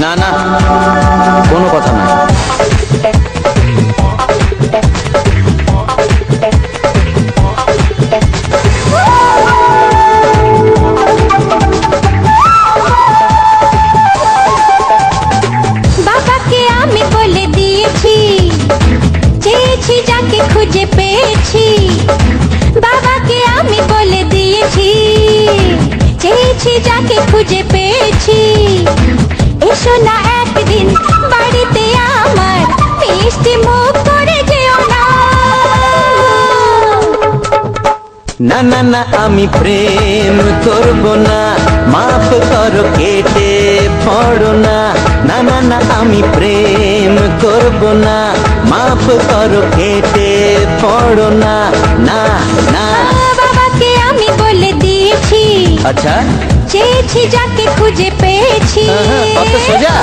না না, কোনো কথা না। বাবাকে আমি বলে দিয়েছি, চেয়েছি যাকে খুঁজে পেয়েছি। বাবাকে আমি বলে দিয়েছি, চেয়েছি যাকে খুঁজে পেয়েছি। এসো না একদিন বাড়িতে আমার, মিষ্টি মুখ করে যেও না। না না না, আমি প্রেম করব না, মাফ করো কেটে পড়ো না। না না না, আমি প্রেম করব না, মাফ করো কেটে পড়ো না। না না, বাবাকে আমি বলে দিয়েছি, আচ্ছা চেয়েছি যাকে খুঁজে পেয়েছি। অত সোজা?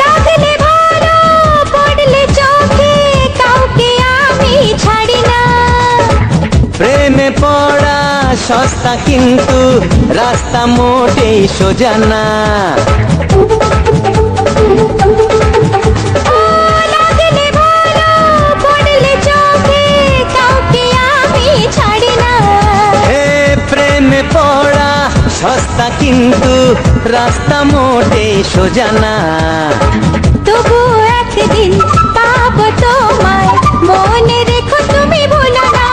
লাগলে ভালো, পড়লে চোখে, কাউকে আমি ছাড়ি না। প্রেমে পড়া সস্তা কিন্তু রাস্তা মোটেই সোজা না। লাগলে ভালো, পড়লে চোখে, কাউকে আমি ছাড়ি না। হে প্রেমে পড়া সস্তা কিন্তু রাস্তা মোটেই সোজা না। তবু একদিন পাবো তোমায়, মনে রেখো তুমি ভুলো না।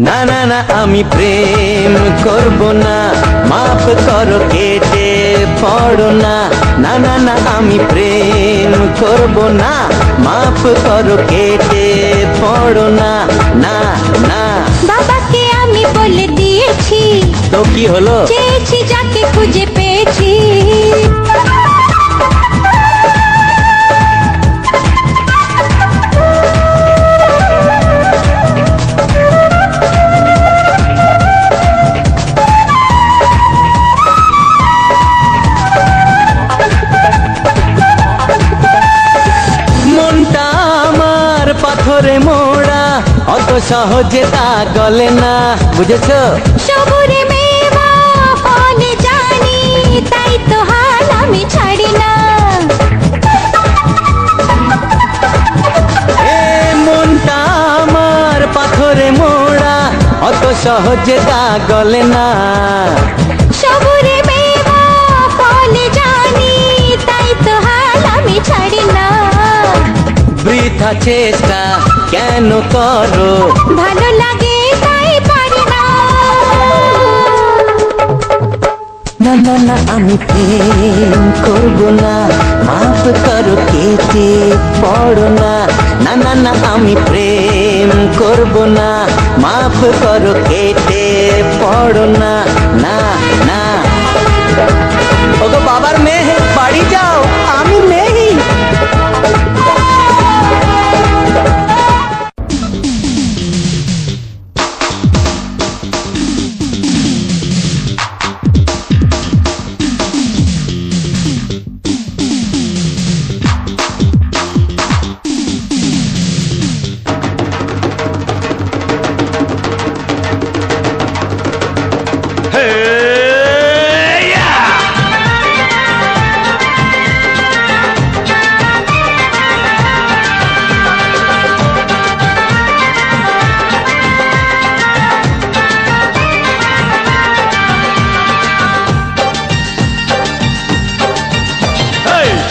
না না না, আমি প্রেম করব না, মাফ করো কেটে পড়ো না। না না না, আমি প্রেম করব না, মাফ করো কেটে পড়ো না। না না, বাবাকে আমি বলে দিয়েছি, তো কি হলো? চেয়েছি যাকে খুঁজে পেয়েছি। মনটা আমার পাথরে মোড়া, অত সহজে তা গলে না, বুঝেছো? সবুরে মেওয়া ফলে জানি, তাই তো হাল আমি ছাড়ি না। এ মনটা আমার পাথরে মোড়া, অত সহজে তা গলে না। সবুরে মেওয়া ফলে জানি, তাই তো হাল আমি ছাড়ি না। বৃথা চেষ্টা কেন করো? ভালো লাগে তাই পারি না। না না না, আমি প্রেম করব না, মাফ করো কেটে পড়ো না। না না না, আমি প্রেম করব না, মাফ করো কেটে পড়ো না। না না, ওগো বাবার মেয়ে বাড়ি যাও, আমি নেই।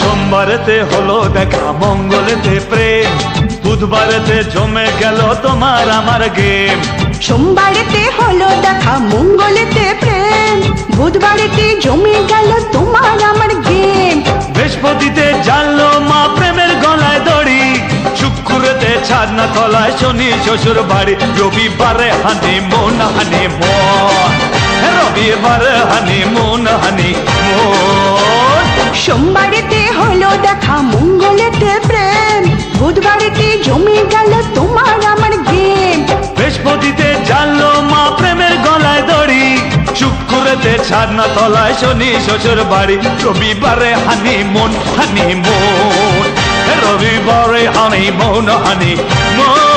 সোমবারেতে হলো দেখা, মঙ্গলেতে প্রেম, বুধবারেতে জমে গেল তোমার আমার গেম। সোমবারেতে হলো দেখা, মঙ্গলেতে প্রেম, বুধবারেতে জমে গেল তোমার আমার গেম। বৃহস্পতিতে জানলো মা প্রেমের গলায় দড়ি, শুক্রেতে ছাদনা তলায় শনি শ্বশুর বাড়ি, রবিবারে হানিমুন হানিমুন, রবিবারে হানিমুন হানিমুন। সোমবারেতে হলো দেখা মঙ্গলেতে প্রেম বুধবারেতে জমে গেল তোমার আমার গেম বৃহস্পতিতে জানলো মা প্রেমের গলায় দড়ি শুক্রতে ছাড়না তলায় শনি শ্বশুর বাড়ি রবিবারে হানিমুন হানিমুন রবিবারে হানিমুন হানিমুন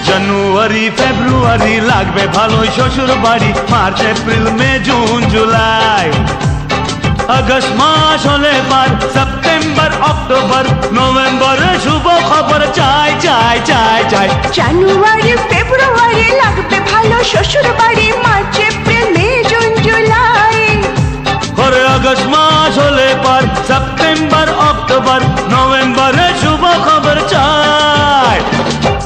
জানুয়ারি ফেব্রুয়ারি লাগবে ভালোই শ্বশুর বাড়ি মার্চ এপ্রিল মে জুন জুলাই আগস্ট মাস হলে পার সেপ্টেম্বর অক্টোবর নভেম্বরে শুভ খবর চাই চাই চাই চাই জানুয়ারি ফেব্রুয়ারি লাগবে ভালো শ্বশুর বাড়ি মার্চ এপ্রিল মে জুন জুলাই পরে আগস্ট মাস হলে পার সেপ্টেম্বর অক্টোবর নভেম্বরে শুভ খবর চাই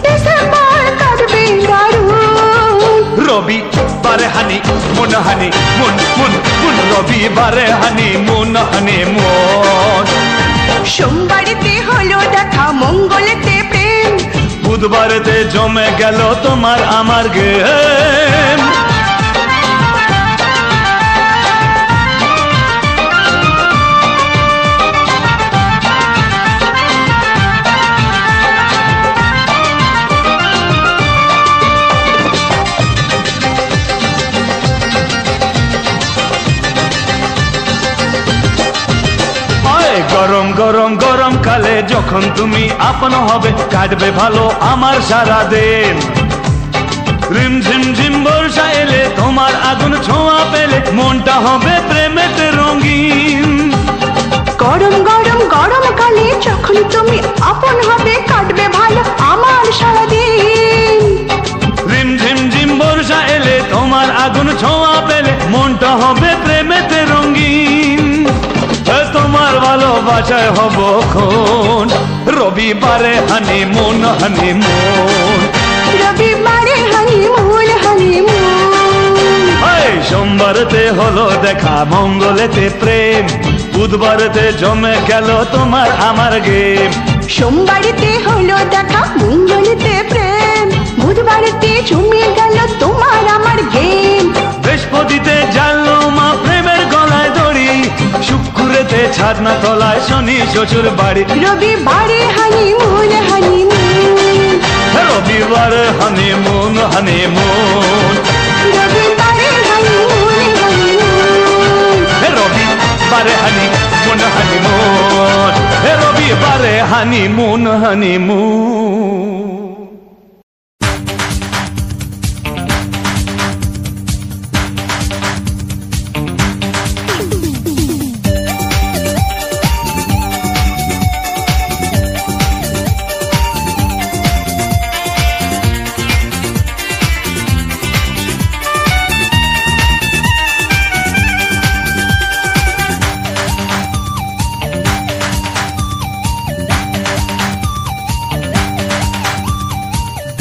ডিসেম্বর কাটবে দারুণ রবিবারে হানি মুন হানি মুন মুন মুন রবিবারে হানি মুন হানি মুন সোমবারেতে হলো দেখা মঙ্গলেতে প্রেম বুধবারেতে জমে গেল তোমার আমার গেম গরম গরম গরম কালে যখন তুমি আপন হবে কাটবে ভালো আমার সারা দিন রিম ঝিম ঝিম বর্ষা এলে তোমার আগুন ছোঁয়া পেলে মনটা হবে প্রেমেতে রঙিন গরম গরম গরম কালে যখন তুমি আপন হবে কাটবে ভালো আমার সারাদিন রিম ঝিম ঝিম বর্ষা এলে তোমার আগুন ছোঁয়া পেলে মনটা হবে প্রেমেতে রঙিন তোমার ভালোবাসায় হব খুন রবিবারে হানিমুন হানিমুন রবিবারে হানিমুন হানিমুন সোমবারেতে হলো দেখা মঙ্গলেতে প্রেম বুধবারেতে জমে গেল তোমার আমার গেম সোমবারেতে হলো দেখা মঙ্গলেতে প্রেম বুধবারেতে জমে গেল তোমার আমার গেম বৃহস্পতিতে জানলো মা প্রেমের গলায় দড়ি শুক্রেতে ছাদনা তলায় শনি শ্বশুর বাড়ি রবিবারে হানিমুন হানিমুন রবিবারে হানিমুন হানিমুন রবিবারে হানিমুন হানিমুন রবিবারে হানিমুন হানিমুন রবিবারে হানিমুন হানিমুন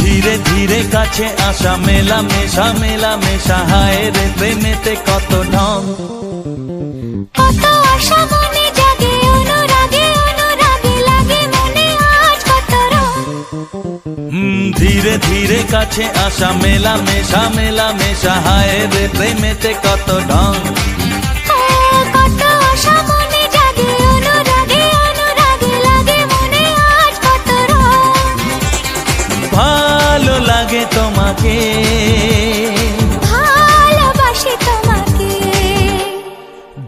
ধীরে ধীরে কাছে আসা মেলা মেশা হায় রে প্রেমেতে কত ঢং কত আশা মনে জাগে অনুরাগে অনুরাগে লাগে মনে আজ কত রং ধীরে ধীরে কাছে আসা মেলা মেশা হায় রে প্রেমেতে কত ঢং কত আশা মনে জাগে অনুরাগে অনুরাগে লাগে মনে আজ কত রং ভালো লাগে তোমাকে ভালোবাসি তোমাকে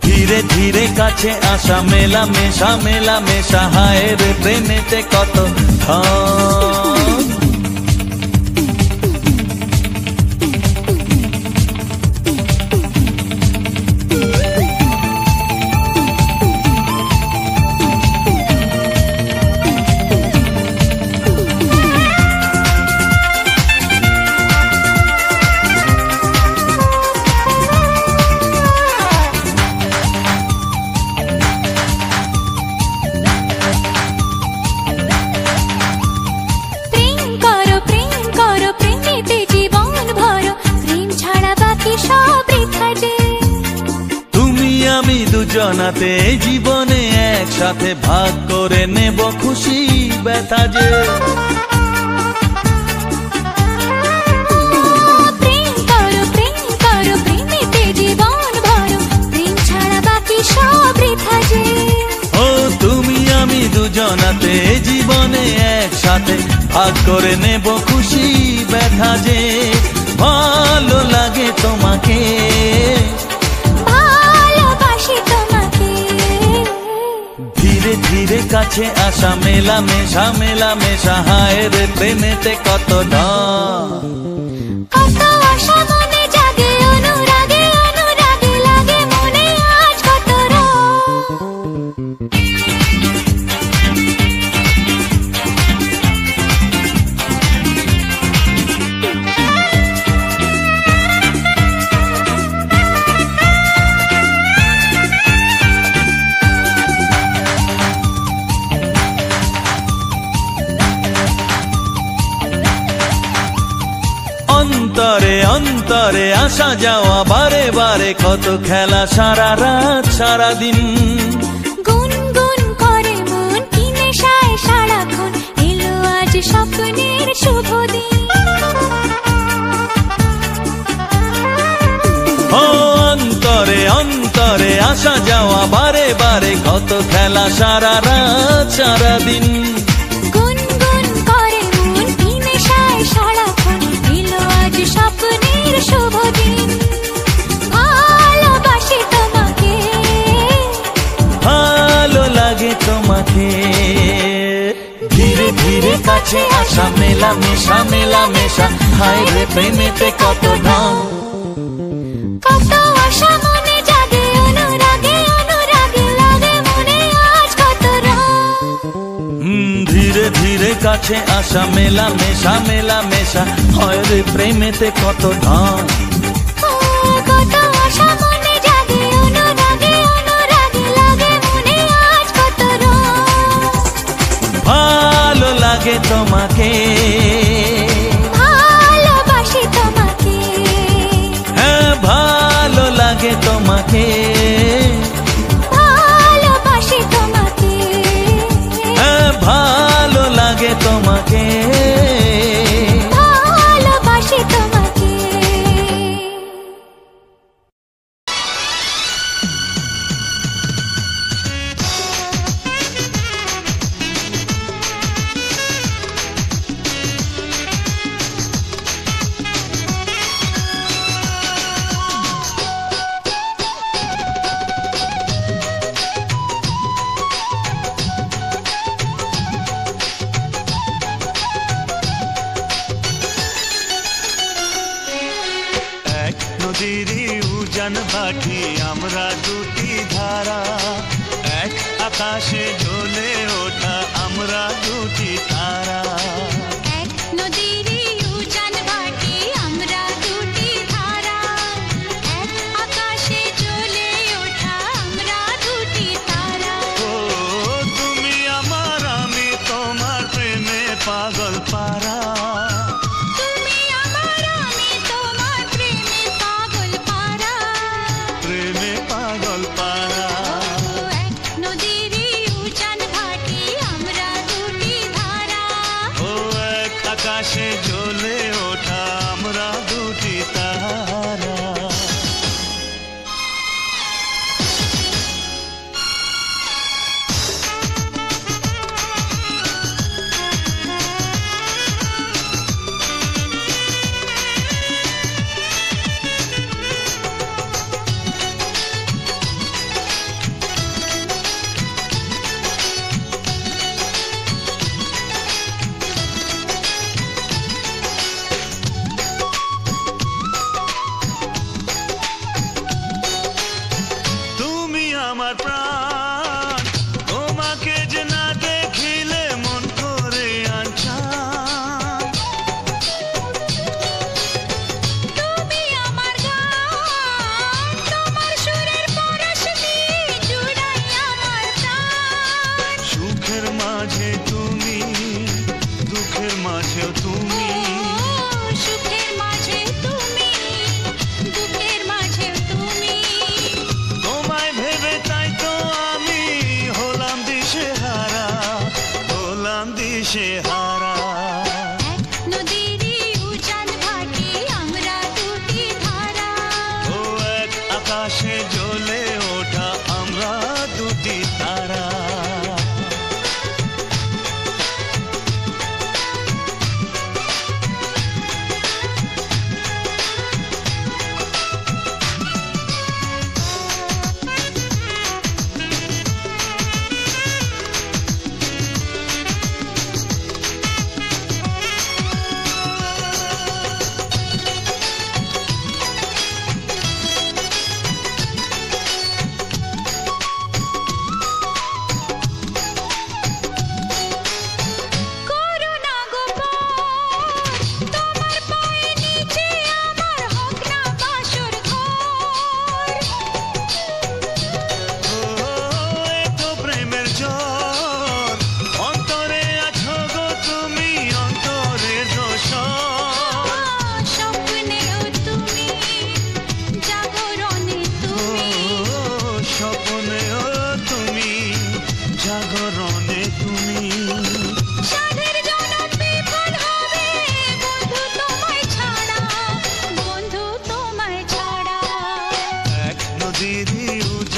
ধীরে ধীরে কাছে আসা মেলা মেশা হায় রে প্রেমেতে কত ঢং আমি দুজনাতে জীবনে একসাথে ভাগ করে নেব খুশি ব্যথা যে। প্রেম করো প্রেমেতে জীবন ভরো, প্রেম ছাড়া বাকি সব বৃথা যে। ও তুমি আমি দুজনাতে জীবনে একসাথে ভাগ করে নেব খুশি ব্যথা যে। ভালো লাগে তোমাকে, ভালোবাসি তোমাকে। ধীরে ধীরে কাছে আসা মেলামেশা হায় রে প্রেমেতে কত ঢং। কত আশা মনে জাগে, অনুরাগে লাগে মনে আজ কত রং। অন্তরে অন্তরে আসা যাওয়া বারে বারে কত খেলা সারা রাত সারা দিন। গুনগুন করে মন কি নেশায় সারাক্ষণ, এলো আজ স্বপ্নের শুভ দিন। ও অন্তরে অন্তরে আসা যাওয়া বারে বারে কত খেলা সারা রাত সারা দিন। গুনগুন করে মন কি নেশায় সারাক্ষণ, এলো আজ স্বপ্নের শুভ দিন। ভালোবাসি তোমাকে, ভালো লাগে তোমাকে। ধীরে ধীরে কাছে আসা মেলামেশা হায় রে প্রেমেতে কত ঢং। কত আশা মনে জাগে, অনুরাগে লাগে মনে আজ কত রং। ধীরে ধীরে কাছে আসা মেলামেশা হয় রে প্রেমেতে কত ঢং। কত আশা মনে জাগে, অনুরাগে লাগে মনে আজ কত রং। ভালো লাগে তোমাকে, ভালোবাসি তোমাকে। হ্যাঁ ভালো লাগে তোমাকে, ভালোবাসি তোমাকে। হ্যাঁ ভালো লাগে তোমাকে। ভালোবাসি তোমাকে। এক নদীরই উজান পাখি আমরা দুটি ধারা, এক আকাশে জ্বলে ওঠা আমরা দুটি তারা। এক নদীরই উজান ভাটি আমরা দুটি ধারা, এক আকাশে জ্বলে ওঠা আমরা দুটি তারা। ও তুমি আমার আমি তোমার প্রেমে পাগল পারা। তুমি আমার আমি তোমার প্রেমে পাগল পারা। প্রেমে পাগল পারা। এক নদীরই উজান ভাটি আমরা দুটি ধারা, ও এক আকাশে জ্বলে ওঠা আমরা দুটি তারা। তুমি আমার প্রাণ, তোমাকে যে না দেখিলে মন করে আনচান। তুমি আমার গান, তোমার সুরের পরশ দিয়ে জুড়াই আমার প্রাণ। সুখের মাঝে তুমি, দুঃখের মাঝেও তুমি। সুখের মাঝে তুমি, দুঃখের মাঝে তুমি। তোমায় ভেবে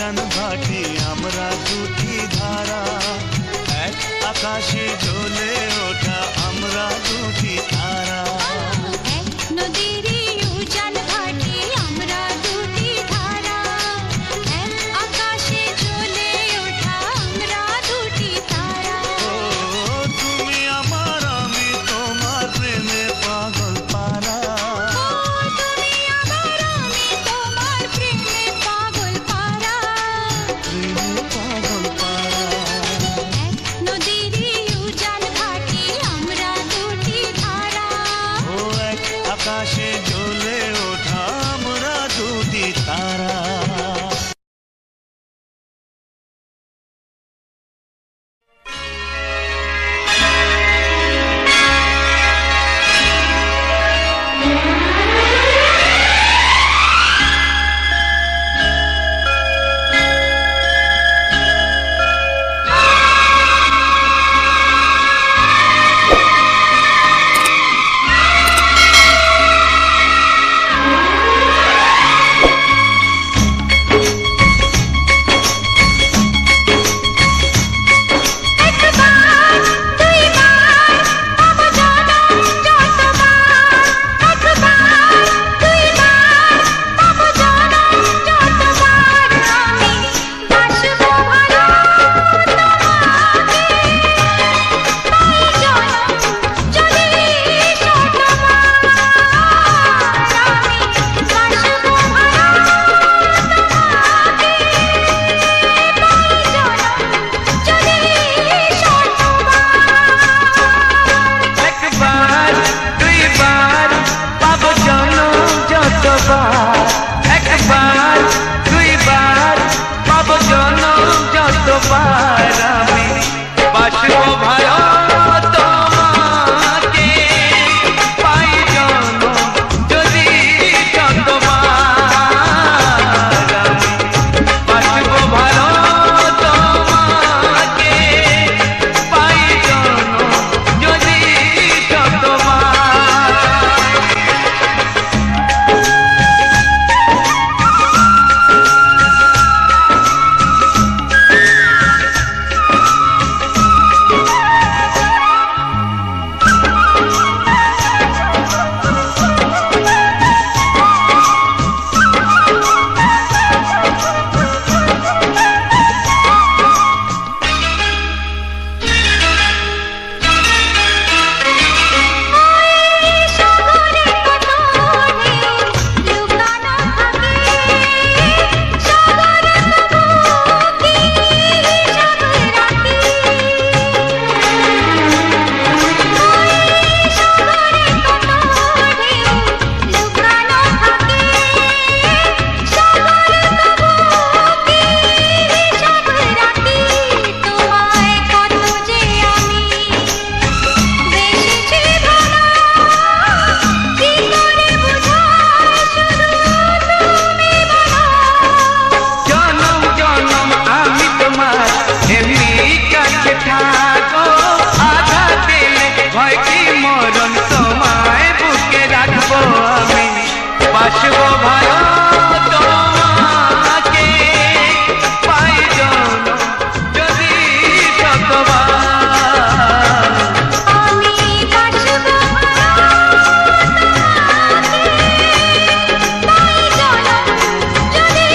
উজান ভাটি আমরা দুটি ধারা, এক আকাশে জ্বলে ওঠা আমরা দুটি তারা। এক নদীরই উজান ভাটি আমরা দুটি ধারা, এক আকাশে জ্বলে ওঠা আমরা দুটি তারা। ও তুমি আমার আমি তোমার প্রেমে পাগল পারা। ও তুমি আমার আমি তোমার প্রেমে পাগল পারা। প্রেমে পাগল পারা। এক নদীরই উজান ভাটি আমরা দুটি ধারা, ও এক আকাশে জ্বলে ওঠা আমরা দুটি তারা। একবার দুইবার পাব জনম যতবার, একবার দুইবার পাব জনম যতবার। আমি বাসবো ভালো তোমাকে, তাই জনম যদি শতবার। আমি বাসবো ভালো তোমাকে, তাই জনম যদি শতবার। একবার দুইবার পাবো জনম যতবার, একবার দুইবার পাবো জনম যতবার। আমি বাসবো ভালো তোমাকে, পাই জনম যদি শতবার। আমি বাসবো ভালো তোমাকে, পাই জনম যদি শতবার। সাগরে কত ঢেউ লুকানো থাকে, সাগর তবু কি হিসাব রাখে। সাগরে কত ঢেউ লুকানো থাকে, সাগর তবু কি হিসাব রাখে। তোমায় কত যে আমি বেশি ভালো, কি করে বুঝাই শুধু তুমি বলো। জনম জনম আমি তোমার এমনি কাছে থাকো, আঘাত দিলে ভয় কি মরণ তোমায় বুকে রাখবো। আমি বাসবো ভালো তোমাকে, পাই জনম যদি শতবার। আমি বাসবো ভালো তোমাকে, তাই জনম যদি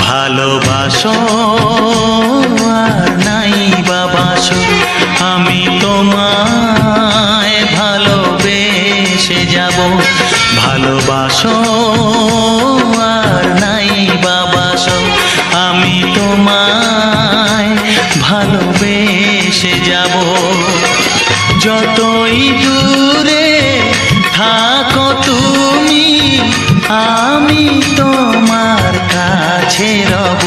ভালোবাসো আর নাই বাবাসো, আমি তোমায় ভালোবেসে যাব। ভালোবাসো আর নাই বাবাসো, আমি তোমায় ভালোবেসে যাব। যতই দূরে থাকো তুমি, আমি তোমার কাছে রব।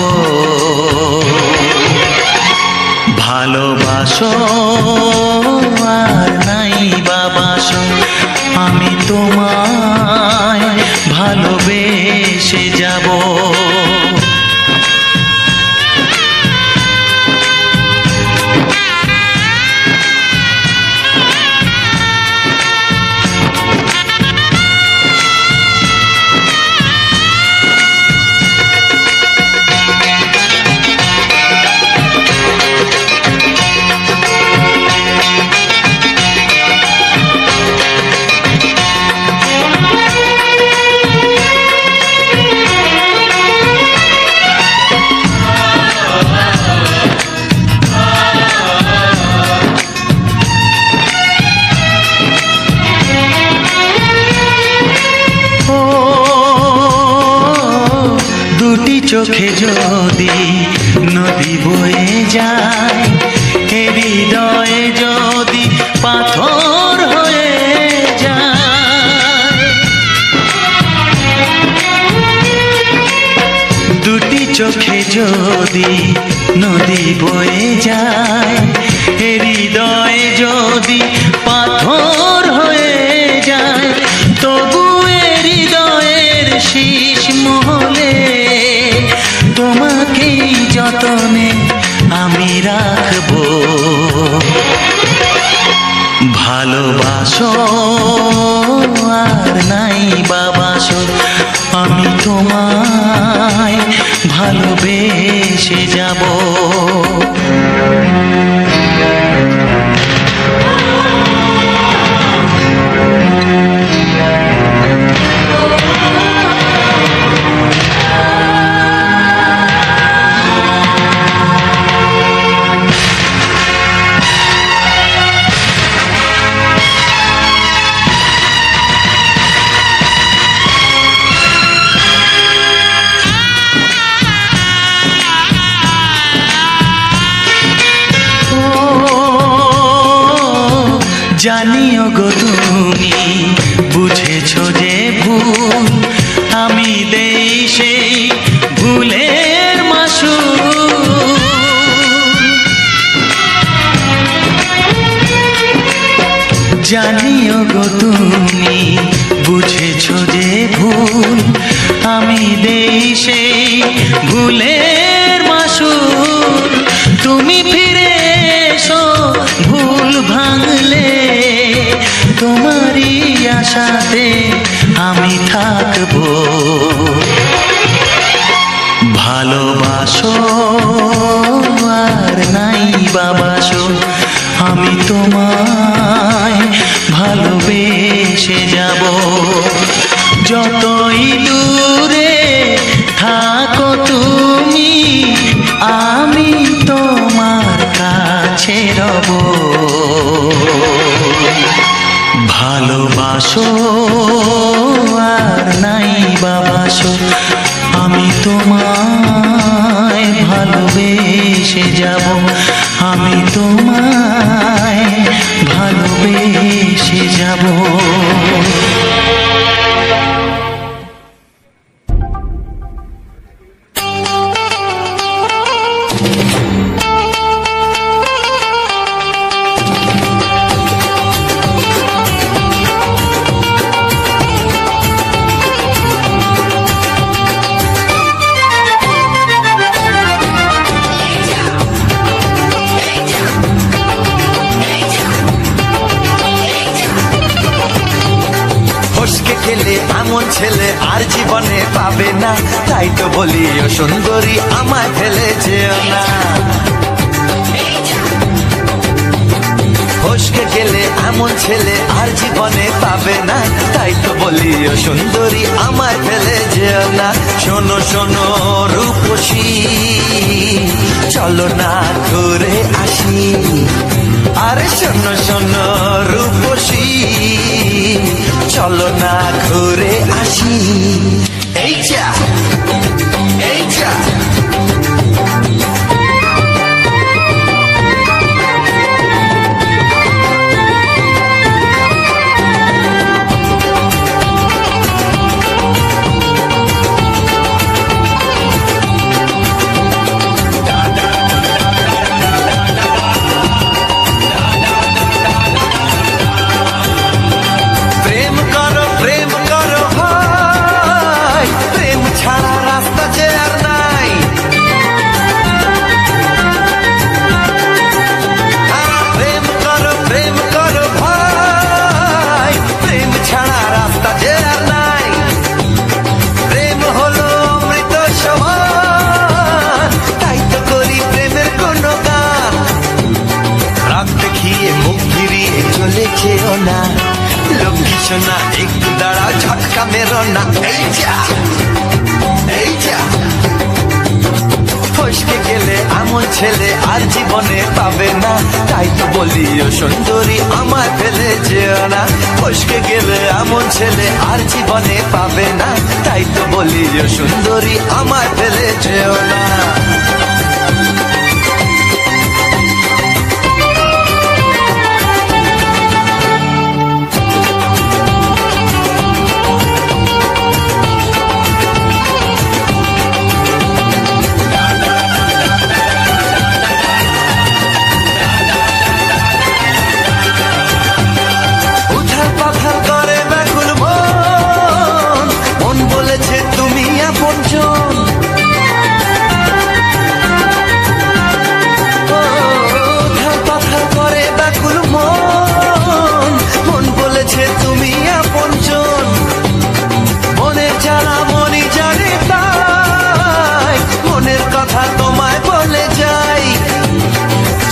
ভালোবাসো আর নাই বাবাসো, আমি তোমায় ভালোবেসে যাব। চোখে যদি নদী বয়ে যায়, হৃদয়ে যদি পাথর হয়ে যায়, দুটি চোখে যদি নদী বয়ে যায়, হৃদয়ে যদি পাথর হয়ে যায়, তবু হৃদয়ের শীষ মহলে তোমাকেই যতনে আমি রাখবো। ভালোবাসো আর নাই বাবাসো, আমি তোমায় ভালোবেসে যাব। জানিও গো তুমি বুঝেছো যে ভুল, আমি দেই সেই ভুলের মাসুল। জানিও গো তুমি বুঝেছো যে ভুল, আমি দেই সেই ভুলের মাসুল। তুমি ফিরে এসো ভুল ভাঙলে, তোমারই আশাতে আমি থাকবো। ভালোবাসো আর নাই বাবাসো, আমি তোমায় ভালোবেসে যাব। যতই দূরে থাকো তুমি, আমি তোমার কাছে রব। ভালোবাসো আর নাই বাবাসো, আমি তোমায় ভালোবেসে যাব। আমি তোমায় ভালোবেসে যাব। এমন ছেলে আর জীবনে পাবে না, তাই তো বলি ও সুন্দরী আমায় ফেলে যেও না। ফসকে গেলে এমন ছেলে আর জীবনে পাবে না, তাই তো বলি ও সুন্দরী আমায় ফেলে যেও না। শোনো শোনো রূপসী, চলো না ঘুরে আসি। আরে শোনো শোনো রূপসী, চলো না ঘুরে আসি। এই যা এই যা দেখিয়ে মুখ ফিরিয়ে চলে যেও না, লক্ষ্মী সোনা একটু দাঁড়াও, ঝটকা মেরো না। এই যা এই যা, ফসকে গেলে এমন ছেলে আর জীবনে পাবে না, তাই তো বলি ও সুন্দরী আমায় ফেলে যেও না। ফসকে গেলে এমন ছেলে আর জীবনে পাবে না, তাই তো বলি ও সুন্দরী আমায় ফেলে যেও না।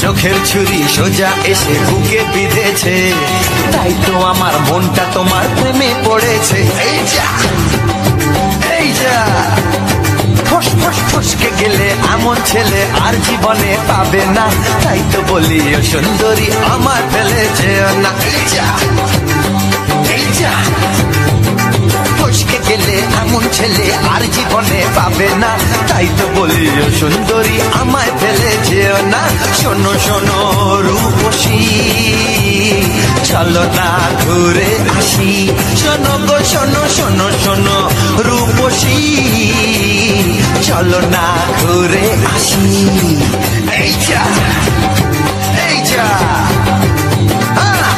চোখের ছুরি সোজা এসে বুকে বিঁধেছে, তাই তো আমার মনটা তোমার প্রেমে পড়েছে। এই যা এই যা, ফস ফস ফসকে গেলে এমন ছেলে আর জীবনে পাবে না, তাই তো বলি ও সুন্দরী আমার ফেলে যেও না। এই যা এই যা, ফসকে গেলে এমন ছেলে আর জীবনে পাবে না, তাই তো বলি ও সুন্দরী আমায় ফেলে যেও না। শোনো শোনো রূপসী, চলো না ঘুরে আসি, শোনো গো শোনো শোনো শোনো রূপসী, চলো না ঘুরে আসি। এই যা এই যা,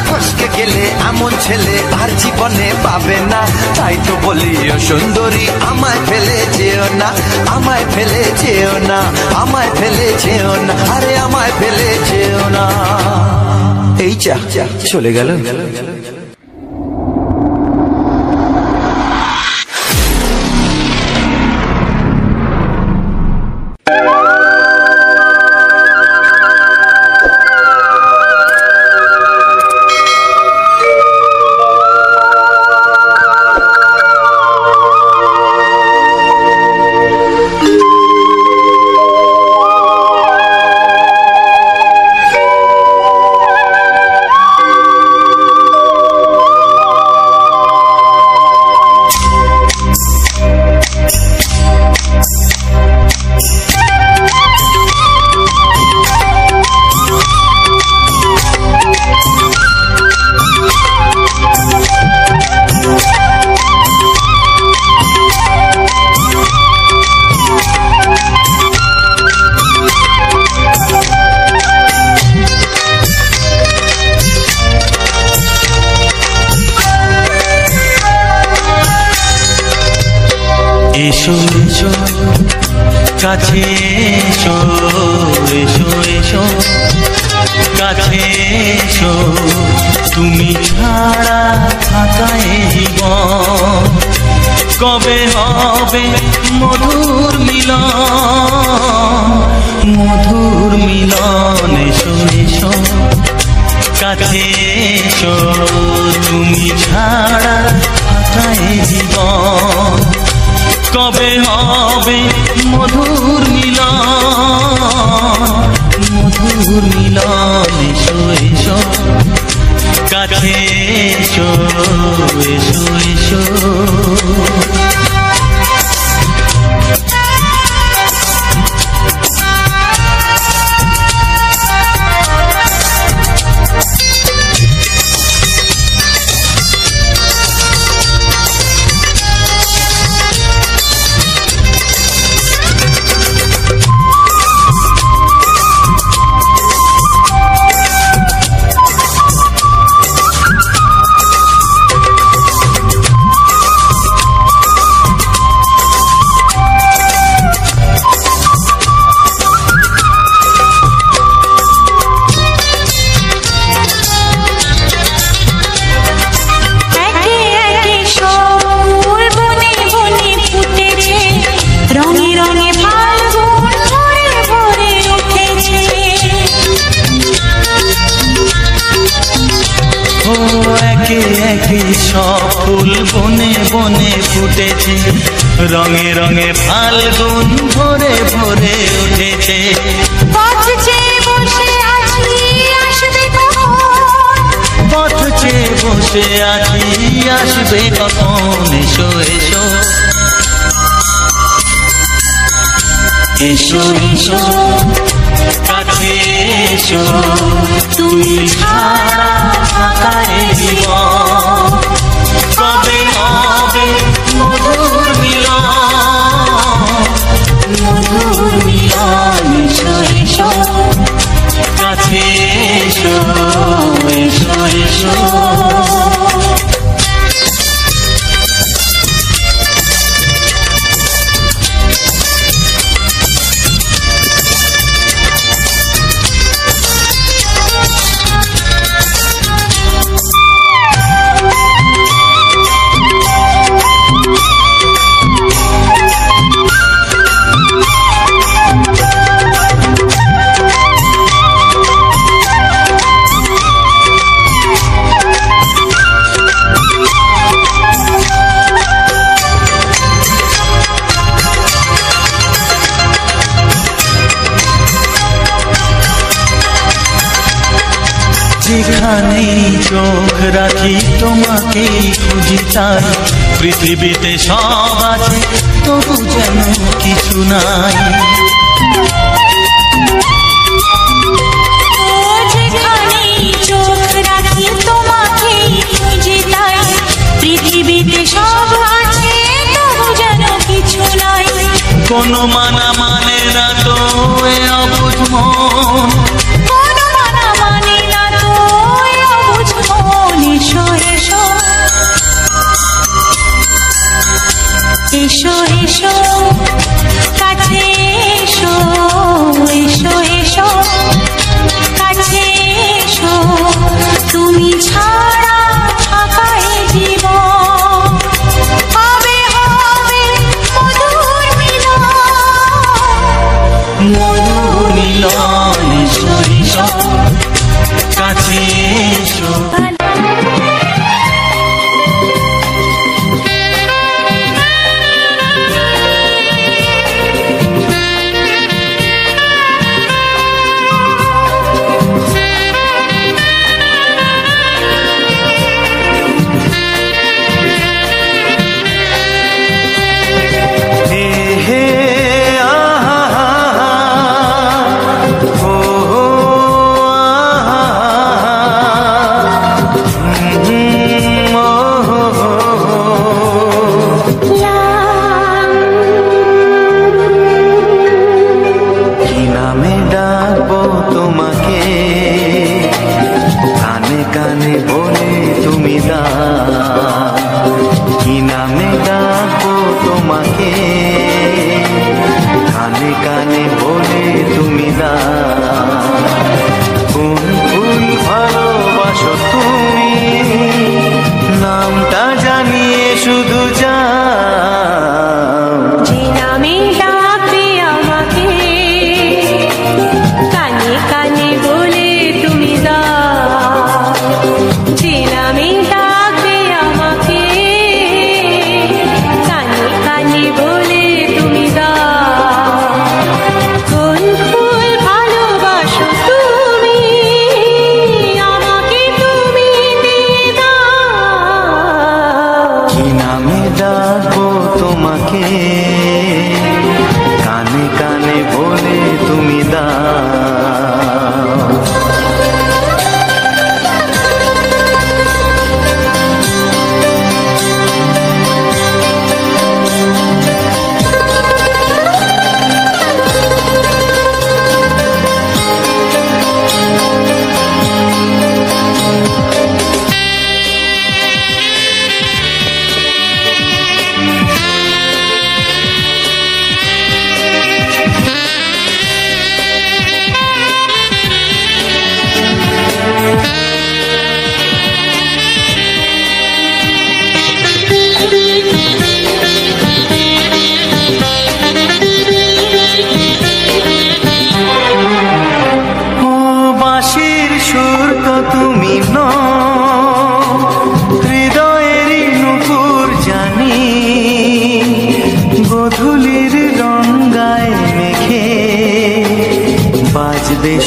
ফসকে গেলে এমন ছেলে আর জীবনে পাবে না, তাই তো বলি ও সুন্দরী আমায় ফেলে যেও না, আমায় ফেলে যেও না, আমায় ফেলে যেও না, আরে আমায় ফেলে যেও না। এই যা চলে গেল। এসো এসো কাছে এসো, এসো এসো কাছে এসো, তুমি ছাড়া থাকা এ জীবন কবে হবে মধুর মিলন, মধুর মিলন। এসো এসো কাছে এসো, তুমি ছাড়া থাকা এ জীবন কবে হবে মধুর মিলন, মধুর মিলন। এসো এসো কাছে এসো, এসো এসো। একে সব ফুল বনে বনে ফুটেছে, রঙে রঙে ফাল্গুন ভরে ভরে উঠেছে। পথ চেয়ে বসে আছি আসবে কখন, পথ চেয়ে বসে আছি আসবে কখন, এসো এসো এসো এসো কাছে এসো, তুমি ছাড়া থাকা এ জীবন কবে হবে মধুর মিলন, মধুর মিলন। এসো এসো কাছে এসো, এসো এসো। যেখানেই চোখ রাখি তোমাকেই খুঁজি, তাই পৃথিবীতে সব আছে তবু যেন কিছু নাই। যেখানেই চোখ রাখি তোমাকেই খুঁজি, তাই পৃথিবীতে সব আছে তবু যেন কিছু নাই। কোনো মানা মানে না তো এ অবুঝ মন, কোনো মানা মানে না তো এ অবুঝ মন। এসো এসো এসো এসো কাছে এসো, এসো এসো কাছে এসো, তুমি ছাড়া থাকা এ জীবন হবে হবে মধুর মিলন, মধুর মিলন। এসো এসো কাছে এসো।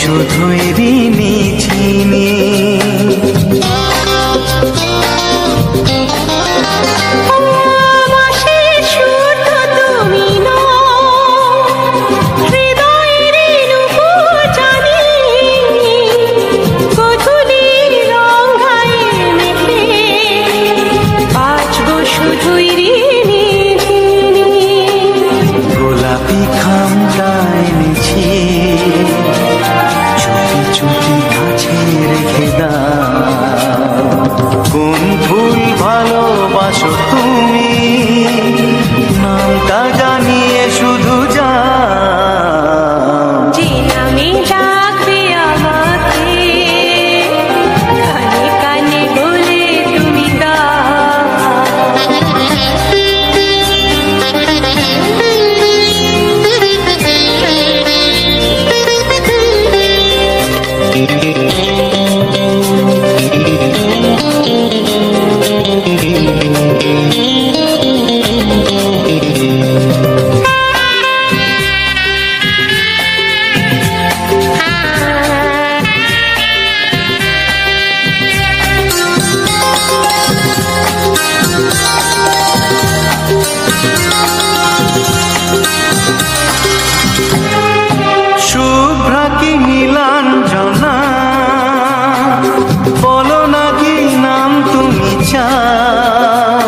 শুধুই ঋণী চিনি। গোলাপি খামটা এনেছি, চুপি চুপি কাছে রেখে দাও। কোন ফুল ভালোবাসো তুমি, নামটা জানিয়ে শুধু যাও। যে নামে ডাকবে আমাকে, কানে কানে বলে তুমি শুভ্রা কি নীলাঞ্জনা, বলো না কি নাম তুমি চাও।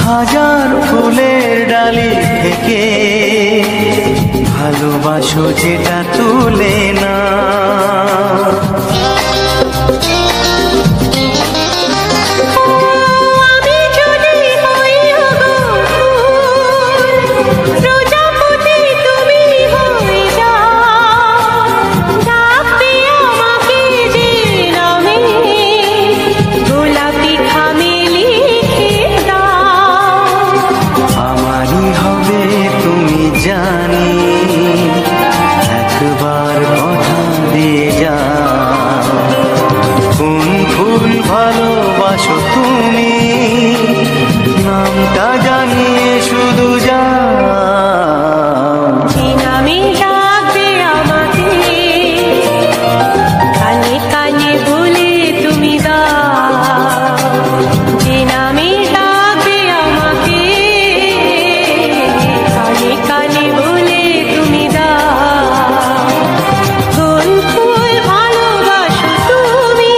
হাজার ফুলের ডালি থেকে ভালোবাসো যেটা তুলে না। আমারই হবে তুমি জানি, একবার কথা দিয়ে যাও। কোন ফুল ভালোবাসো তুমি, নামটা জানিয়ে শুধু যাও। যে নামে ডাকবে আমাকে, কানে কানে বলে তুমি দাও। যে নামে ডাকবে আমাকে, কানে কানে বলে তুমি দাও। কোন ফুল ভালোবাসো তুমি,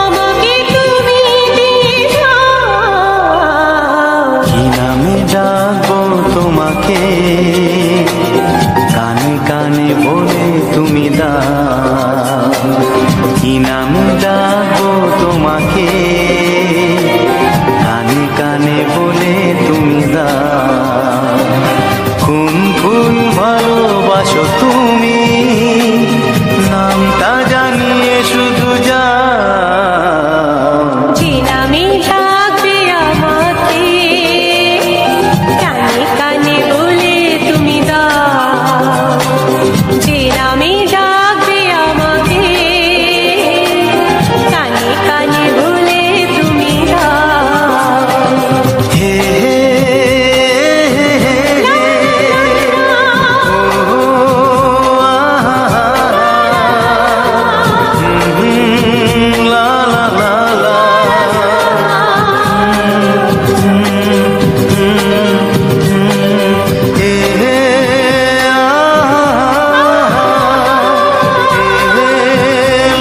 আমাকে তুমি দিয়ে যাও। কি নামে ডাকবো তোমাকে, কানে কানে বলে তুমি দাও। কি নামে ডাকবো তোমাকে, কানে কানে বলে তুমি দাও। কোন ফুল ভালোবাসো তুমি, নামটা জানিয়ে শুধু যাও। যে নামে ডাকবে আমাকে, কানে কানে বলে তুমি দাও। যে নামে ডাকবে আমাকে, কানে কানে বলে তুমি দাও। হে হে লা লা লা লা। হে হে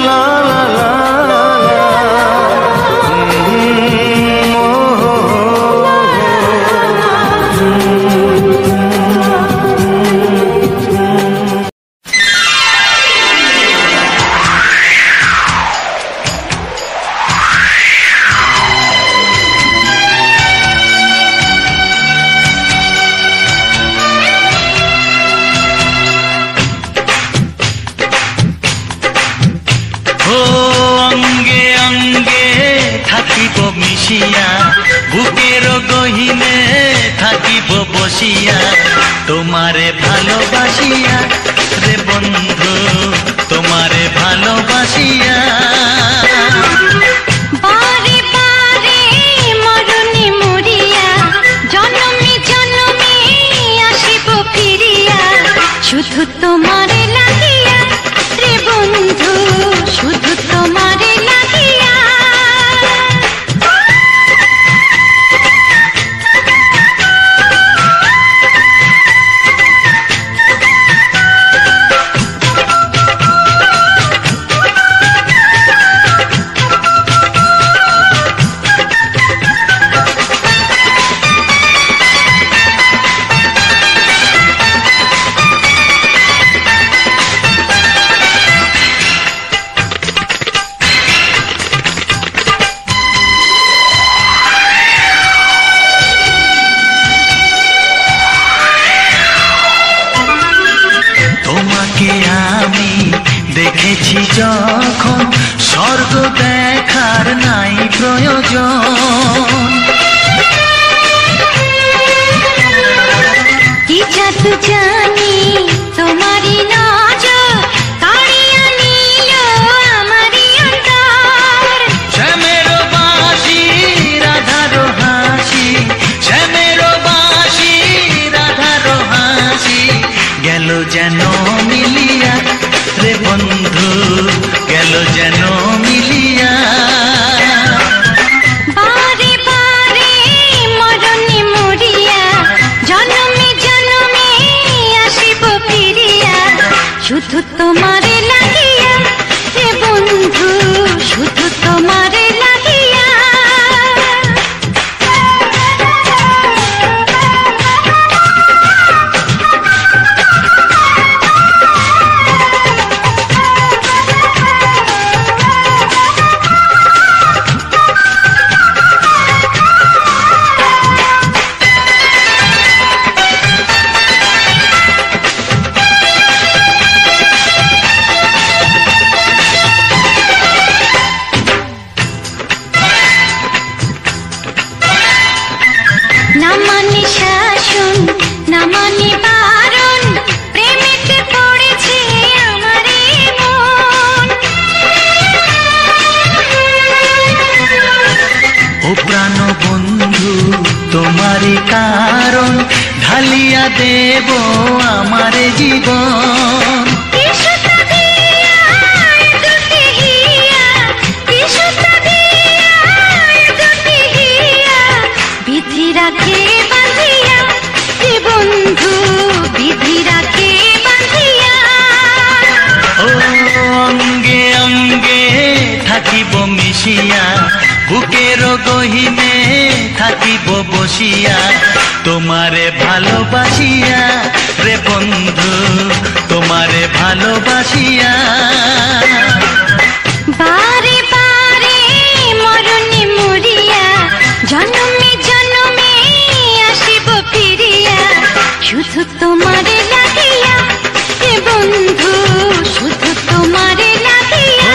লা লা লা লা। ও অঙ্গে অঙ্গে থাকিব মিশিয়া, বুকের গহিনে থাকিব বসিয়া। তোমারে ভালোবাসিয়া রে বন্ধু, তোমারে ভালোবাসিয়া। বারে বারে মরণে মরিয়া, জনমে জনমে আসিব ফিরিয়া। শুধু তোমারে লাগিয়া প্রাণ বন্ধু তোমারই কারণ ঢালিয়া দেব আমার জীবন। বিধি রাখে বাঁধিয়া বন্ধু, বিধি রাখে বাঁধিয়া। ও অঙ্গে অঙ্গে থাকিব মিশিয়া, বুকের গহিনে থাকিব বসিয়া, তোমারে ভালোবাসিয়া রে বন্ধু, তোমারে ভালোবাসিয়া। বারে বারে মরণে মরিয়া, জন্মে জন্মে আসিব ফিরিয়া, শুধু তোমারে লাগিয়া হে বন্ধু, শুধু তোমারে লাগিয়া।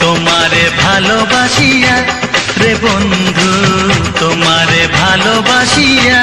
তোমারে ভালোবাসিয়া রে বন্ধু, তোমারে ভালোবাসিয়া।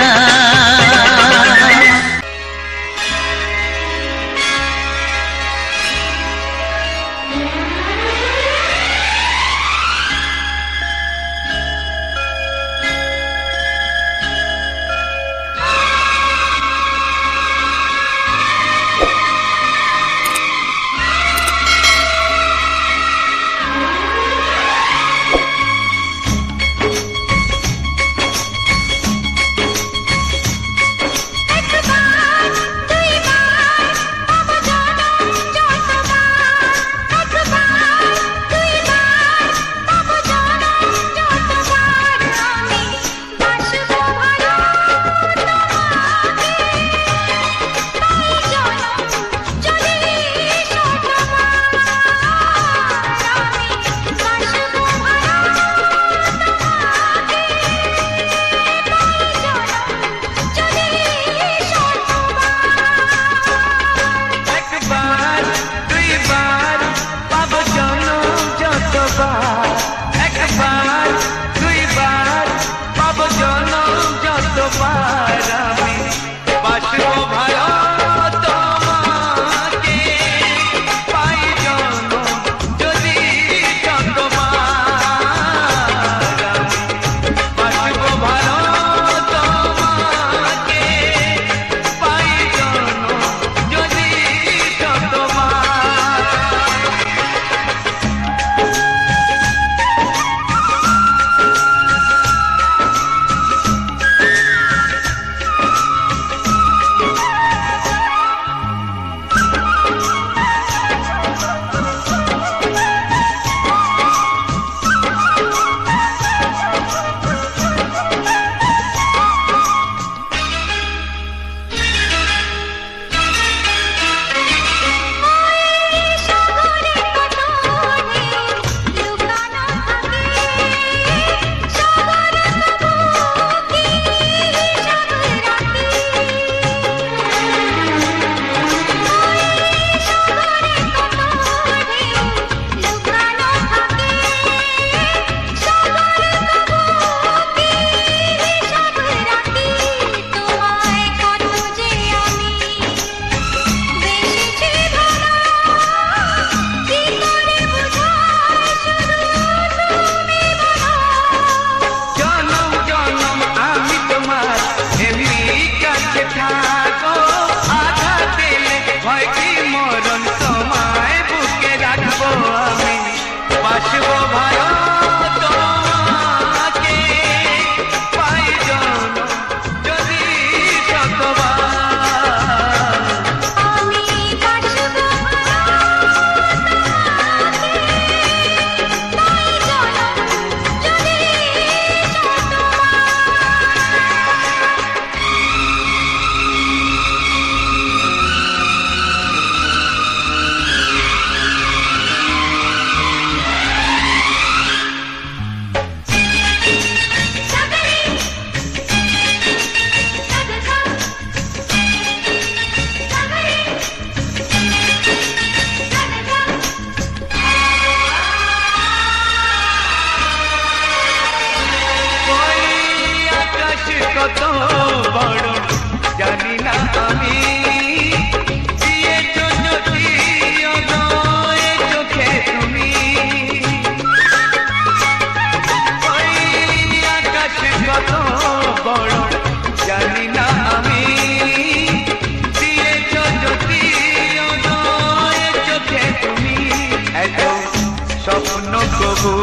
স্বপ্ন কবু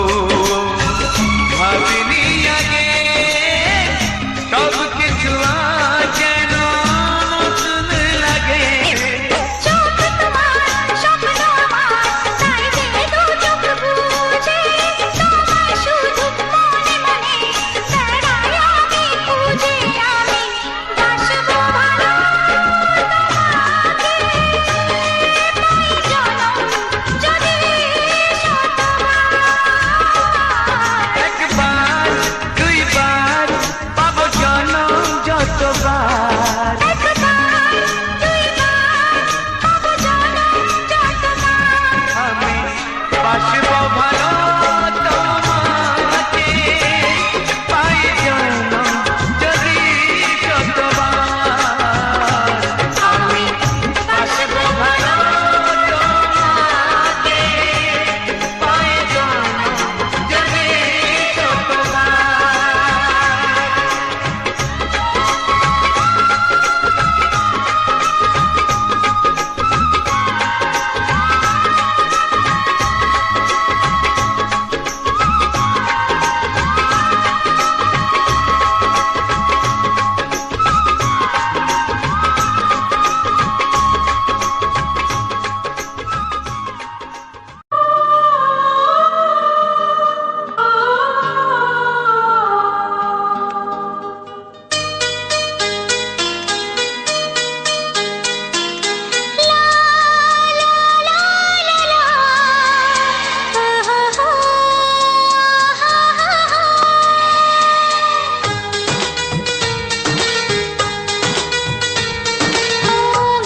ভাবিনি আগে সব কিছু যেন নতুন লাগে চোখ তোমার স্বপ্ন আমার তাই যে দু চোখ বুঝে তোমায় শুধু মনে মনে বেড়াই আমি খুঁজে আমি বাসবো ভালো তোমাকে পাই জনম যদি শতবার একবার দুইবার পাবো জনম যতবার আমি বাসবো ভালো তোমাকে পাই জনম যদি শতবার আমি বাসবো ভালো তোমাকে পাই জনম যদি শতবার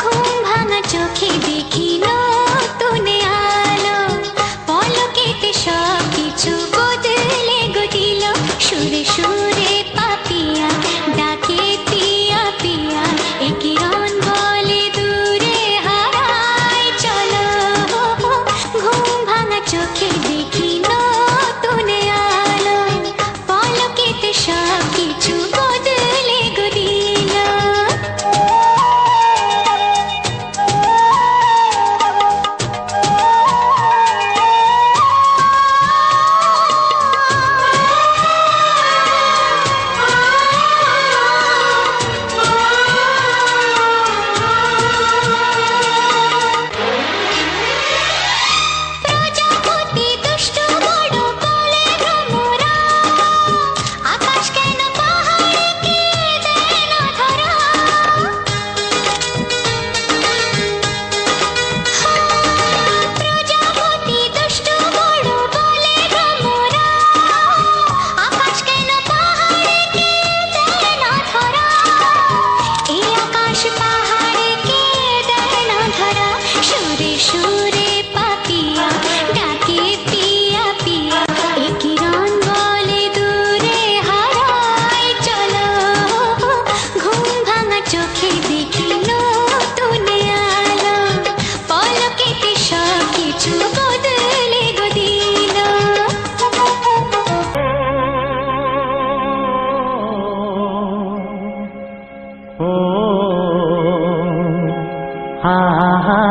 ঘুম ভাঙা চোখে দেখি নতুন আলো পলকেতে সব কিছু বদলে গদিল সুরে সুরে পাপিয়া ডাকে পিয়া পিয়া এ কিরণ বলে দূরে হারায় চলো ঘুম ভাঙা চোখে দেখি নতুন আলো পলকেতে সব কিছু বদলে গদিল প্রজাপতি দুষ্ট বড় বলে ভ্রমরা আকাশ কেন পাহাড়কে দেয় না ধরা প্রজাপতি দুষ্ট বড় বলে ভ্রমরা আকাশ কেন পাহাড়কে দেয় না ধরা এই আকাশ পাহাড়কে দেয় না ধরা সুরে সুরে পাপিয়া ডাকে পিয়া পিয়া এ কিরণ বলে দূরে হারায় চলো ঘুম ভাঙা চোখে দেখি নতুন আলো পলকেতে সব কিছু বদলে গদিল ও হা হা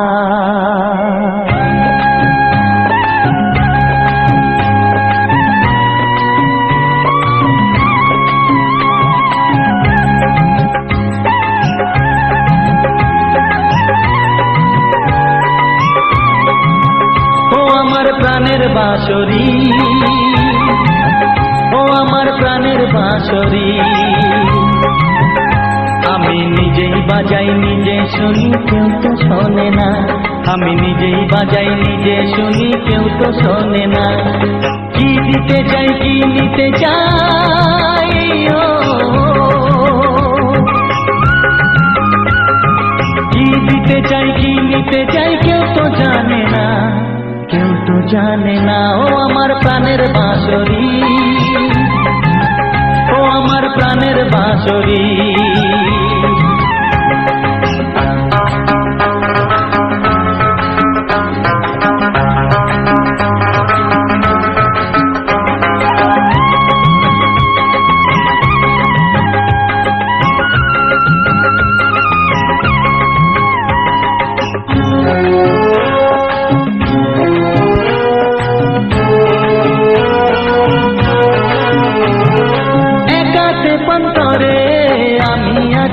ও আমার প্রাণের বাঁশরি ও আমার প্রাণের বাঁশরি আমি নিজেই বাজাই নিজে শুনি কেউ তো শোনে না আমি নিজেই বাজাই নিজে শুনি কেউ তো শোনে না কি দিতে চাই কি নিতে চাই ও কি দিতে চাই কি নিতে চাই কেউ তো জানে না কেউ তো জানে না ও আমার প্রাণের বাঁশরি ও আমার প্রাণের বাঁশরি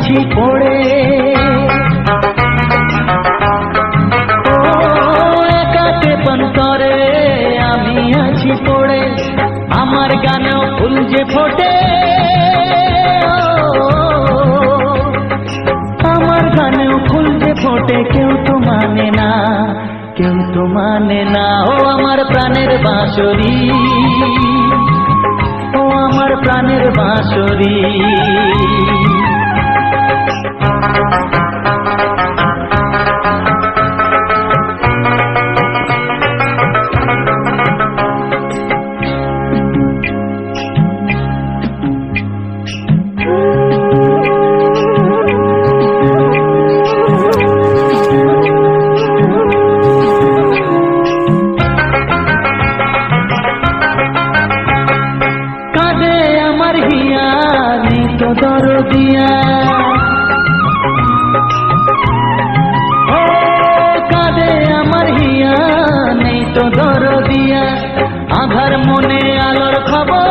আছি পড়ে, একাতে পন্তরে আমি আছি পড়ে, আমার গানেও ফুল যে ফোটে, আমার গানেও ফুল যে ফোটে, কেউ তো মানে না, কেউ তো মানে না। ও আমার প্রাণের বাঁশরি, ও আমার প্রাণের বাঁশরি। কাঁদে আমার হিয়া নেই তো দরদিয়া, ও কাঁদে আমার হিয়া নেই তো দরদিয়া, আধার মনে আলোর খবর,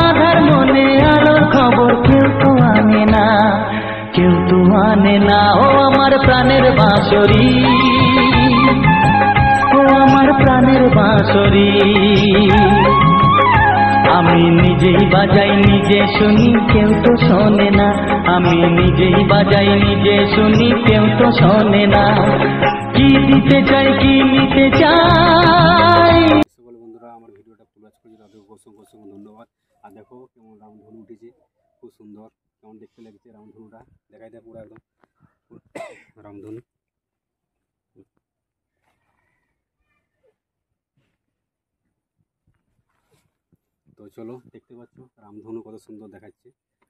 আধার মনে আলোর খবর কেউ তো আনে না, কেউ তো আনে না। ও আমার প্রাণের বাঁশরি, ও আমার প্রাণের বাঁশরি। আমি নিজেই বাজাই নিজে শুনি, কেউ তো শোনে না, আমি নিজেই বাজাই নিজে শুনি, কেউ তো শোনে না। কি দিতে চাই, কি নিতে চাই। সকল বন্ধুরা আমার ভিডিওটা ফুল ওয়াচ করেছে তাদের অসংখ্য অসংখ্য ধন্যবাদ। আর দেখো কেমন রামধনু উঠেছে, খুব সুন্দর, কেমন দেখতে লাগছে রামধনুটা, দেখাই দেয় পুরো একদম রামধনু। তো চলো, দেখতে পাচ্ছ রামধনু কত সুন্দর দেখাচ্ছে।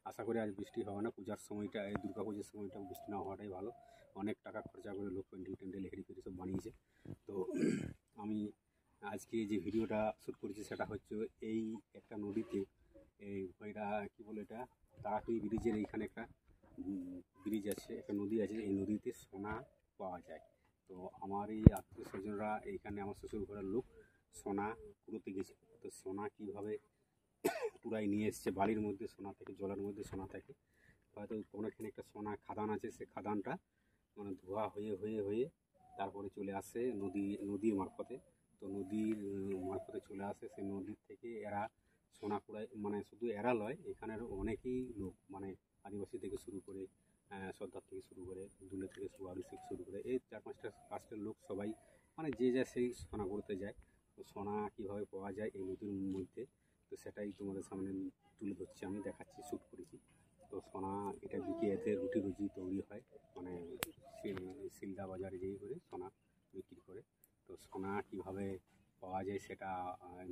আশা করি আজ বৃষ্টি হবে না, পূজার সময়টা, এই দুর্গা পূজার সময়টা বৃষ্টি না হওয়াটাই ভালো। অনেক টাকা খরচা করে লোক প্যান্ডেল ট্যান্ডেল হেরি করে সব বানিয়েছে। তো আমি আজকে যে ভিডিওটা শ্যুট করেছি সেটা হচ্ছে এই একটা নদীতে, এই এটা কী বলে, এটা তারাটুই ব্রিজের এইখানে একটা ব্রিজ আছে, একটা নদী আছে, এই নদীতে সোনা পাওয়া যায়। তো আমার এই আত্মীয় স্বজনরা এইখানে, আমার শ্বশুর ঘরের লোক সোনা কুড়োতে গেছে। তো সোনা কীভাবে পুরাই নিয়ে এসছে, বাড়ির মধ্যে সোনা থাকে, জলের মধ্যে সোনা থাকে, হয়তো কোনোখানে একটা সোনা খাদান আছে, সে খাদানটা মানে ধোয়া হয়ে হয়ে হয়ে তারপরে চলে আসে নদীর মারফতে। তো নদীর মারফতে চলে আসে, সেই নদীর থেকে এরা সোনা কুড়ায়, মানে শুধু এরা লয়, এখানের অনেকেই লোক, মানে আদিবাসী থেকে শুরু করে, সর্দার থেকে শুরু করে, দুলে থেকে সুয়ারি থেকে শুরু করে, এই 4-5টা কাস্টের লোক সবাই, মানে যে যা সেই সোনা করতে যায়। তো সোনা কীভাবে পাওয়া যায় এই নদীর মধ্যে, তো সেটাই তোমাদের সামনে তুলে ধরছি, আমি দেখাচ্ছি, শ্যুট করেছি। তো সোনা এটা বিকে এতে রুটি রুজি তৈরি হয়, মানে শিলদা বাজারে যেই করে সোনা বিক্রি করে। তো সোনা কীভাবে পাওয়া যায় সেটা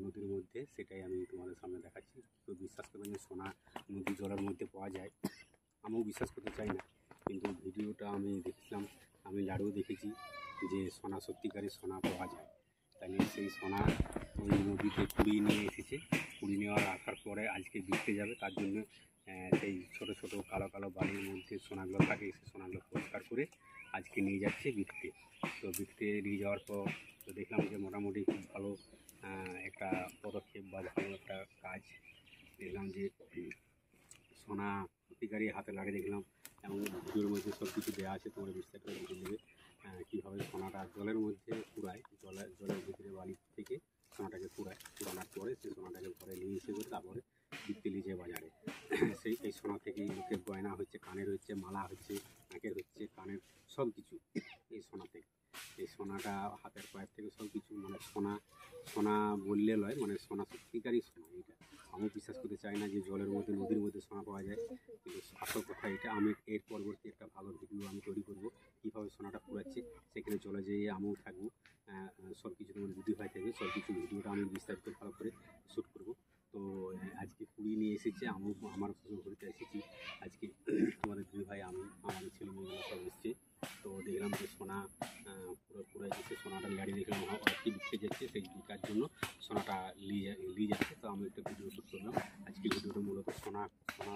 নদীর মধ্যে, সেটাই আমি তোমাদের সামনে দেখাচ্ছি। তো বিশ্বাস করবেন যে সোনা নদী জলের মধ্যে পাওয়া যায়, আমিও বিশ্বাস করতে চাই না, কিন্তু ভিডিওটা আমি দেখছিলাম, আমি লাড়ু দেখেছি যে সোনা, সত্যিকারের সোনা পাওয়া যায়। তাহলে সেই সোনা ওই নদীতে কুড়িয়ে নিয়ে এসেছে, কুড়িয়ে নেওয়ার আসার পরে আজকে বিকতে যাবে, তার জন্য সেই ছোটো ছোটো কালো কালো বালির মধ্যে সোনাগুলো থাকে, সেই সোনাগুলো পরিষ্কার করে আজকে নিয়ে যাচ্ছে বিকতে। তো বিকতে নিয়ে যাওয়ার পর তো দেখলাম যে মোটামুটি খুব ভালো একটা পদক্ষেপ বা ভালো একটা কাজ দেখলাম, যে সোনা সত্যিকারই হাতে লাগে দেখলাম, এবং ভিডিওর মধ্যে সব কিছু দেওয়া আছে, তোমরা বিস্তারিত বুঝে নেবে কীভাবে সোনাটা জলের মধ্যে কুড়ায়, জলের ভিতরে বালি থেকে সোনাটাকে কুড়ানোর পরে সেই সোনাটাকে ঘরে নিয়ে এসে করে তারপরে বিকতে নিয়ে যায় বাজারে। এই সোনা থেকেই লোকের গয়না হচ্ছে, কানের হচ্ছে, মালা হচ্ছে, নাকের হচ্ছে, কানের, সব কিছু এই সোনা থেকে। এই সোনাটা হাতের পায়ের থেকে সব কিছু, মানে সোনা বললে লয়, মানে সোনা সত্যিকারই সোনা। এটা আমি বিশ্বাস করতে চাই না যে জলের মধ্যে, নদীর মধ্যে সোনা পাওয়া যায়, কিন্তু আসল কথা এটা। আমি এর পরবর্তী একটা ভালো ভিডিও আমি তৈরি করবো, কীভাবে সোনাটা কুড়াচ্ছে, সেখানে চলে যেয়ে আমিও থাকবো, সব কিছু তোমার দিদি ভাই থাকবে, সব কিছু ভিডিওটা আমি বিস্তারিত ভালো করে শ্যুট করবো। তো আজকে কুড়িয়ে নিয়ে এসেছে, আমিও আমার শ্বশুর বাড়িতে এসেছি আজকে, তোমাদের দিদি ভাই, আমি, আমাদের ছেলে মেয়েগুলো সব এসছে। তো দেখলাম যে সোনা পুরো যাচ্ছে, সোনাটা লাড়ি দেখলাম কি বিকতে যাচ্ছে, সেই বিকার জন্য সোনাটা নিয়ে যাচ্ছে। তো আমি একটা ভিডিও শ্যুট করলাম আজকে, ভিডিওটা মূলত সোনা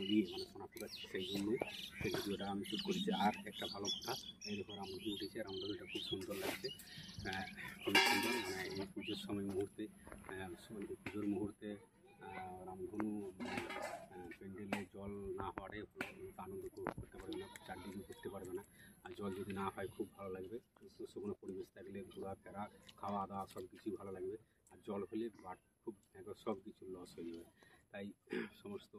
নিয়ে, মানে সোনা পুরাচ্ছে, সেই জন্যই সেই ভিডিওটা আমি শ্যুট করেছি। আর একটা ভালো কথা, এই দেখো রামধনু উঠেছে, রামধনুটা খুব সুন্দর লাগছে, খুব সুন্দর, মানে এই পুজোর সময় মুহূর্তে, পুজোর মুহূর্তে রামধনু হওয়াটাই ভালো, আনন্দ উপভোগ করতে পারবে না, চারদিকে ঘুরতে পারবে না। আর জল যদি না হয় খুব ভালো লাগবে, শুকনো পরিবেশ থাকলে ঘোরাফেরা খাওয়া দাওয়া সব কিছুই ভালো লাগবে। আর জল হলে খুব একবার সব কিছু লস হয়ে যাবে। তাই সমস্ত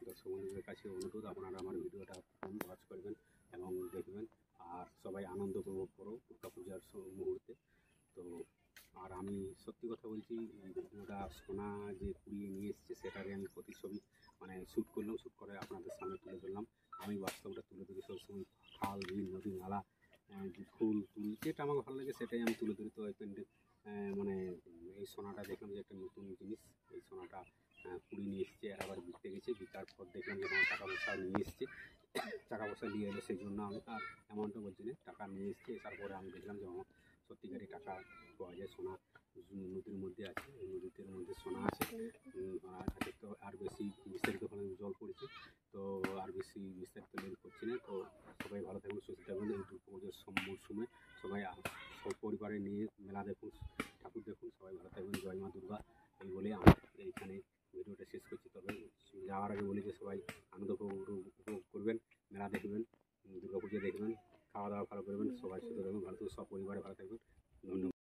দর্শক বন্ধুদের কাছে অনুরোধ, আপনারা আমার ভিডিওটা ওয়াচ করবেন এবং দেখবেন, আর সবাই আনন্দ উপভোগ করো দুর্গা পূজার মুহূর্তে। তো আর আমি সত্যি কথা বলছি, এই ভিডিওটা সোনা যে কুড়িয়ে নিয়ে এসছে সেটারে আমি প্রতিছবি মানে শ্যুট করলাম, শ্যুট করে আপনাদের সামনে তুলে ধরলাম। আমি বাস্তবটা তুলে ধরি সবসময়, খাল বিল নদী নালা ফুল টুল যেটা আমাকে ভালো লাগে সেটাই আমি তুলে ধরি। তো এই মানে এই সোনাটা দেখলাম যে একটা নতুন জিনিস, এই সোনাটা কুড়ি নিয়ে এসছে, আর আবার বিকতে গেছে, বিকার পর দেখলাম যে আমার টাকা পয়সা নিয়ে এসছে, টাকা পয়সা নিয়ে এলো, সেই জন্য আমি তার অ্যামাউন্টটা বলছি না, টাকা নিয়ে এসছে। তারপরে আমি দেখলাম যে আমার সত্যিকারই টাকা পাওয়া যায়, সোনা নদীর মধ্যে আছে, নদীর মধ্যে সোনা আছে। আজকে তো আর বেশি বিস্তারিত হলে জল পড়েছে, তো আর বেশি বিস্তারিত লেট করছি না। তো সবাই ভালো থাকবেন, সুস্থ থাকবেন। এই দুর্গা পুজোর মরশুমে সবাই সব পরিবারে নিয়ে মেলা দেখুন, ঠাকুর দেখুন, সবাই ভালো থাকবেন। জয় মা দুর্গা এই বলে আমি এইখানে ভিডিওটা শেষ করছি। তবে যাওয়ার আগে বলি যে সবাই আনন্দ উপভোগ করবেন, মেলা দেখবেন, দুর্গা পুজো দেখবেন, খাওয়া দাওয়া ভালো করবেন, সবাই সুস্থ থাকবেন, ভালো থাকবেন, সব পরিবারে ভালো থাকবেন। ধন্যবাদ।